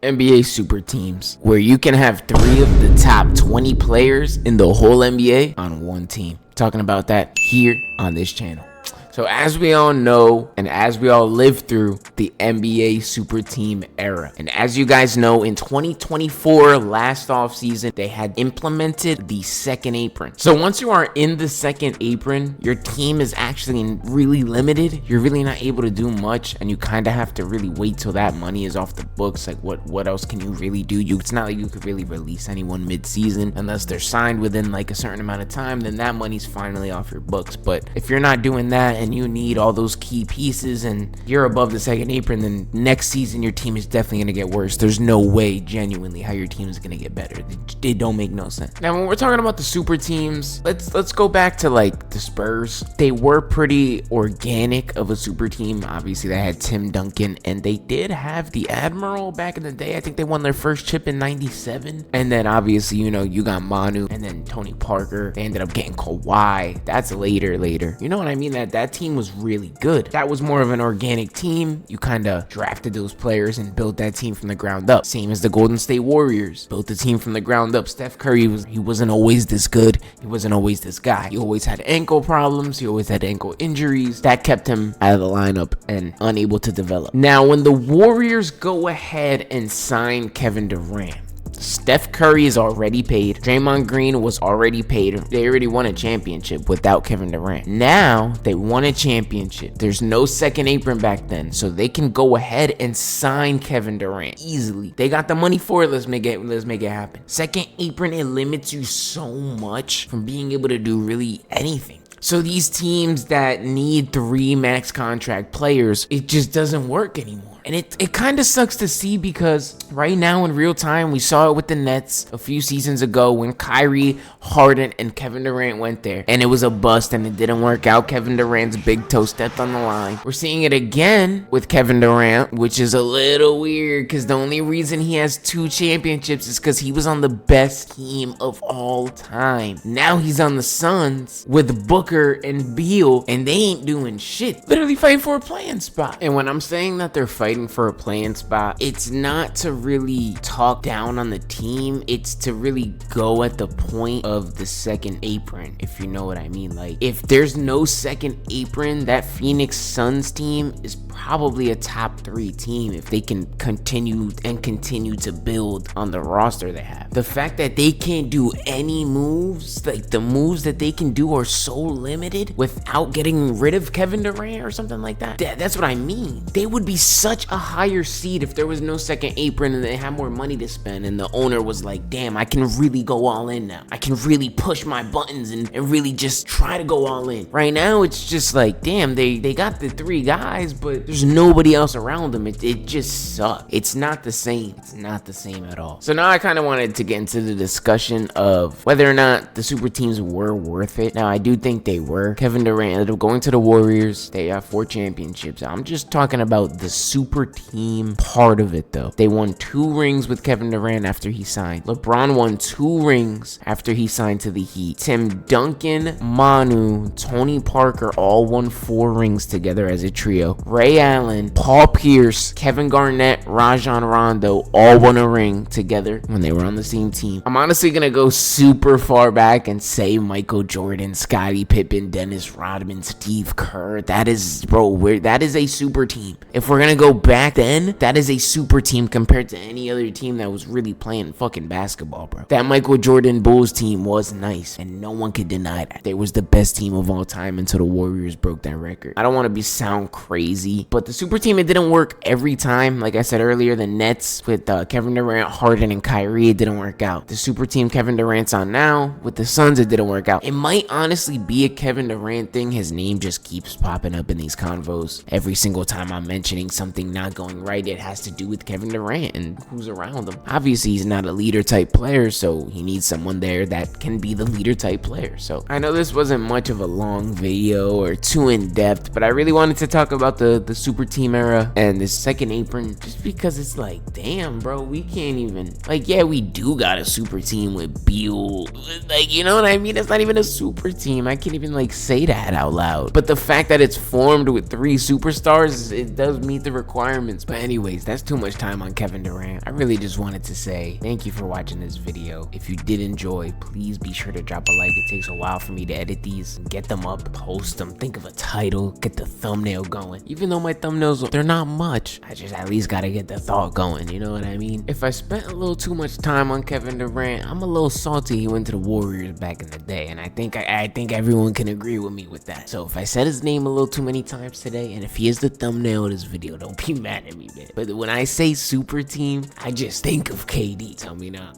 NBA super teams, where you can have 3 of the top 20 players in the whole NBA on one team. Talking about that here on this channel. So as we all know, and as we all lived through the NBA super team era, and as you guys know, in 2024 last offseason, they had implemented the second apron. So once you are in the second apron, your team is actually really limited. You're really not able to do much, and you kind of have to really wait till that money is off the books. Like what else can you really do? It's not like you could really release anyone mid-season unless they're signed within like a certain amount of time. Then that money's finally off your books. But if you're not doing that and you need all those key pieces and you're above the second apron, then next season your team is definitely going to get worse. There's no way genuinely how your team is going to get better. It don't make no sense. Now when we're talking about the super teams, let's go back to like the Spurs. They were pretty organic of a super team. Obviously they had Tim Duncan, and they did have the Admiral back in the day. I think they won their first chip in 97. And then obviously, you got Manu and then Tony Parker. They ended up getting Kawhi. That's later. You know what I mean? That team was really good. That was more of an organic team. You kind of drafted those players and built that team from the ground up. Same as the Golden State Warriors. Built the team from the ground up. Steph Curry, he wasn't always this good. He wasn't always this guy. He always had ankle problems. He always had ankle injuries. That kept him out of the lineup and unable to develop. Now, when the Warriors go ahead and sign Kevin Durant, Steph Curry is already paid. Draymond Green was already paid. They already won a championship without Kevin Durant. Now they won a championship. There's no second apron back then, so they can go ahead and sign Kevin Durant easily. They got the money for it. Let's make it happen. Second apron, it limits you so much from being able to do really anything. So these teams that need 3 max contract players, it just doesn't work anymore. And it kind of sucks to see, because right now in real time, we saw it with the Nets a few seasons ago when Kyrie, Harden, and Kevin Durant went there. And it was a bust and it didn't work out. Kevin Durant's big toe stepped on the line. We're seeing it again with Kevin Durant, which is a little weird because the only reason he has 2 championships is because he was on the best team of all time. Now he's on the Suns with Booker and Beal, and they ain't doing shit. Literally fighting for a play-in spot. And when I'm saying that they're fighting for a play-in spot, it's not to really talk down on the team. It's to really go at the point of the second apron, if you know what I mean. Like, if there's no second apron, that Phoenix Suns team is probably a top 3 team if they can continue to build on the roster they have. The fact that they can't do any moves, like the moves that they can do are so limited without getting rid of Kevin Durant or something like that. That's what I mean. They would be such a higher seed if there was no second apron and they had more money to spend, and the owner was like, damn, I can really go all in now. I can really push my buttons and really just try to go all in. Right now, it's just like, damn, they got the 3 guys, but there's nobody else around them. It just sucks. It's not the same. It's not the same at all. So now I kind of wanted to get into the discussion of whether or not the super teams were worth it. Now, I do think they were. Kevin Durant ended up going to the Warriors. They have 4 championships. I'm just talking about the super team part of it, though. They won 2 rings with Kevin Durant after he signed. LeBron won 2 rings after he signed to the Heat. Tim Duncan, Manu, Tony Parker all won 4 rings together as a trio. Ray Allen, Paul Pierce, Kevin Garnett, Rajon Rondo all won a ring together when they were on the same team. I'm honestly gonna go super far back and say Michael Jordan, Scottie Pippen, Dennis Rodman, Steve Kerr. That is a super team. If we're gonna go back then, that is a super team compared to any other team that was really playing fucking basketball, bro. That Michael Jordan Bulls team was nice, and no one could deny that. They was the best team of all time until the Warriors broke that record. I don't want to sound crazy, but the super team, it didn't work every time. Like I said earlier, the Nets with Kevin Durant, Harden, and Kyrie, it didn't work out. The super team Kevin Durant's on now with the Suns, it didn't work out. It might honestly be a Kevin Durant thing. His name just keeps popping up in these convos. Every single time I'm mentioning something not going right, it has to do with Kevin Durant and who's around him. Obviously, he's not a leader type player, so he needs someone there that can be the leader type player. So I know this wasn't much of a long video or too in depth, but I really wanted to talk about the super team era and this second apron, just because it's like, damn, bro, we can't even, like, yeah, we do got a super team with Beal, like, you know what I mean? It's not even a super team. I can't even like say that out loud. But the fact that it's formed with 3 superstars, it does meet the requirements. But anyways, that's too much time on Kevin Durant. I really just wanted to say thank you for watching this video. If you did enjoy, please be sure to drop a like. It takes a while for me to edit these, get them up, post them, think of a title, get the thumbnail going. Even though my thumbnails, they're not much, I just at least gotta get the thought going, you know what I mean? If I spent a little too much time on Kevin Durant, I'm a little salty he went to the Warriors back in the day, and I think everyone can agree with me with that. So if I said his name a little too many times today, and if he is the thumbnail of this video, don't be mad at me, man. But when I say super team, I just think of KD. Tell me now.